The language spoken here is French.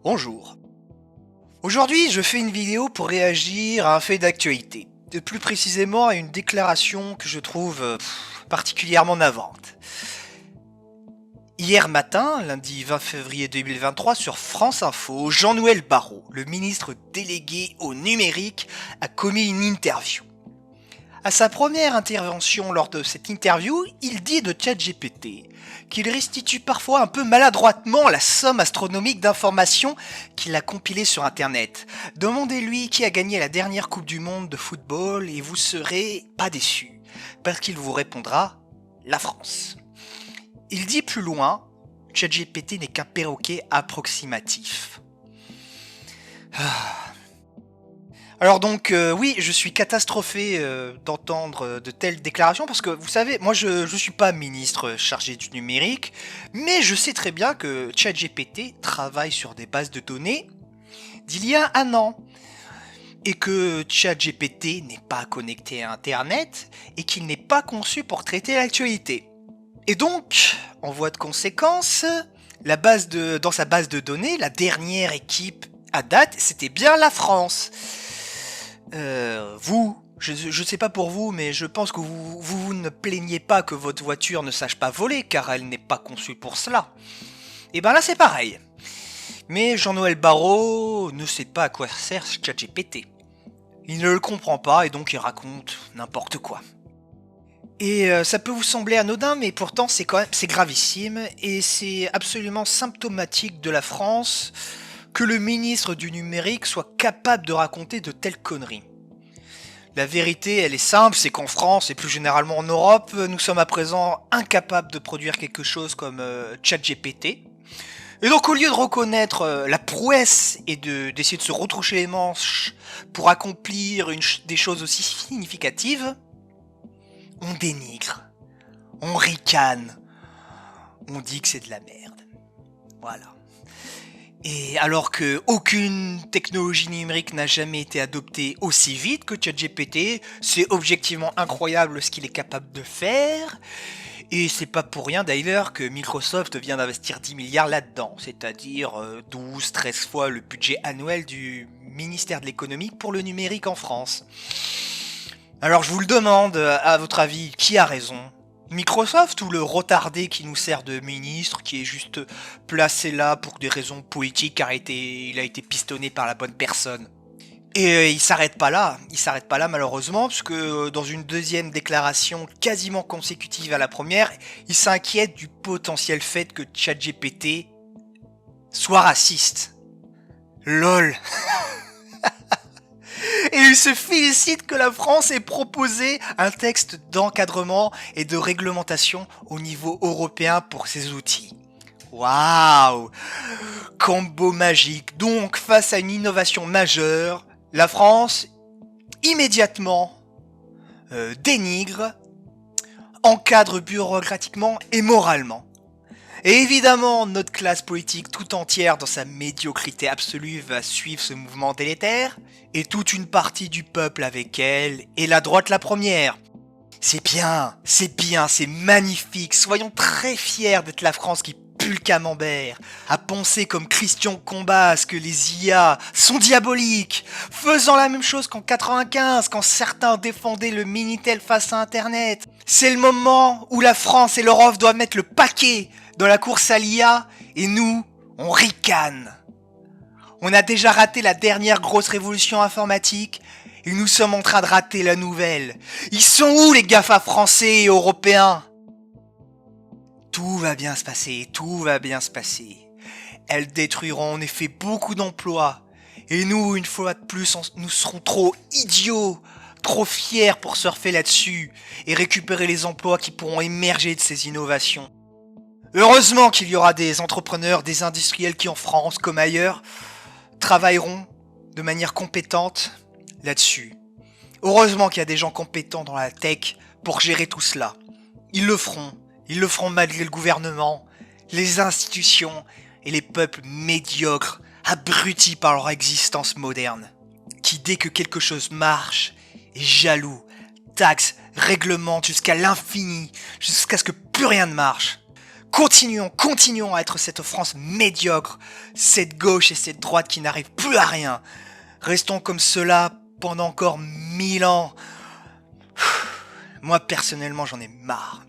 Bonjour. Aujourd'hui, je fais une vidéo pour réagir à un fait d'actualité. Plus précisément à une déclaration que je trouve particulièrement navrante. Hier matin, lundi 20 février 2023, sur France Info, Jean-Noël Barrot, le ministre délégué au numérique, a commis une interview. À sa première intervention lors de cette interview, il dit de ChatGPT qu'il restitue parfois un peu maladroitement la somme astronomique d'informations qu'il a compilées sur Internet. Demandez-lui qui a gagné la dernière Coupe du Monde de football et vous serez pas déçus, parce qu'il vous répondra « la France ». Il dit plus loin, ChatGPT n'est qu'un perroquet approximatif. Alors donc oui, je suis catastrophé d'entendre de telles déclarations parce que vous savez, moi je suis pas ministre chargé du numérique, mais je sais très bien que ChatGPT travaille sur des bases de données d'il y a un an et que ChatGPT n'est pas connecté à Internet et qu'il n'est pas conçu pour traiter l'actualité. Et donc, en voie de conséquence, dans sa base de données, la dernière équipe à date, c'était bien la France. Je sais pas pour vous, mais je pense que vous ne plaignez pas que votre voiture ne sache pas voler, car elle n'est pas conçue pour cela. Et ben là c'est pareil. Mais Jean-Noël Barrot ne sait pas à quoi sert ChatGPT. Il ne le comprend pas et donc il raconte n'importe quoi. Et ça peut vous sembler anodin, mais pourtant c'est gravissime et c'est absolument symptomatique de la France que le ministre du numérique soit capable de raconter de telles conneries. La vérité, elle est simple, c'est qu'en France et plus généralement en Europe, nous sommes à présent incapables de produire quelque chose comme ChatGPT. Et donc au lieu de reconnaître la prouesse et d'essayer de se retroucher les manches pour accomplir des choses aussi significatives, on dénigre, on ricane, on dit que c'est de la merde. Voilà. Et alors que aucune technologie numérique n'a jamais été adoptée aussi vite que ChatGPT, c'est objectivement incroyable ce qu'il est capable de faire. Et c'est pas pour rien d'ailleurs que Microsoft vient d'investir 10 milliards là-dedans, c'est-à-dire 12-13 fois le budget annuel du ministère de l'économie pour le numérique en France. Alors je vous le demande, à votre avis, qui a raison ? Microsoft ou le retardé qui nous sert de ministre, qui est juste placé là pour des raisons politiques car il a été pistonné par la bonne personne. Et il s'arrête pas là malheureusement, parce que dans une deuxième déclaration quasiment consécutive à la première, il s'inquiète du potentiel fait que ChatGPT soit raciste. LOL. Et il se félicite que la France ait proposé un texte d'encadrement et de réglementation au niveau européen pour ces outils. Waouh! Combo magique. Donc, face à une innovation majeure, la France, immédiatement, dénigre, encadre bureaucratiquement et moralement. Et évidemment, notre classe politique tout entière, dans sa médiocrité absolue, va suivre ce mouvement délétère, et toute une partie du peuple avec elle, et la droite la première. C'est bien, c'est magnifique, soyons très fiers d'être la France qui pue le camembert, à penser comme Christian Combas que les IA sont diaboliques, faisant la même chose qu'en 95, quand certains défendaient le Minitel face à Internet. C'est le moment où la France et l'Europe doivent mettre le paquet dans la course à l'IA, et nous, on ricane. On a déjà raté la dernière grosse révolution informatique, et nous sommes en train de rater la nouvelle. Ils sont où les GAFA français et européens ? Tout va bien se passer, tout va bien se passer. Elles détruiront en effet beaucoup d'emplois, et nous, une fois de plus, nous serons trop idiots, trop fiers pour surfer là-dessus, et récupérer les emplois qui pourront émerger de ces innovations. Heureusement qu'il y aura des entrepreneurs, des industriels qui en France comme ailleurs travailleront de manière compétente là-dessus. Heureusement qu'il y a des gens compétents dans la tech pour gérer tout cela. Ils le feront malgré le gouvernement, les institutions et les peuples médiocres, abrutis par leur existence moderne, qui dès que quelque chose marche, est jaloux, taxe, réglemente jusqu'à l'infini, jusqu'à ce que plus rien ne marche. Continuons à être cette France médiocre, cette gauche et cette droite qui n'arrivent plus à rien. Restons comme cela pendant encore 1000 ans. Moi personnellement j'en ai marre.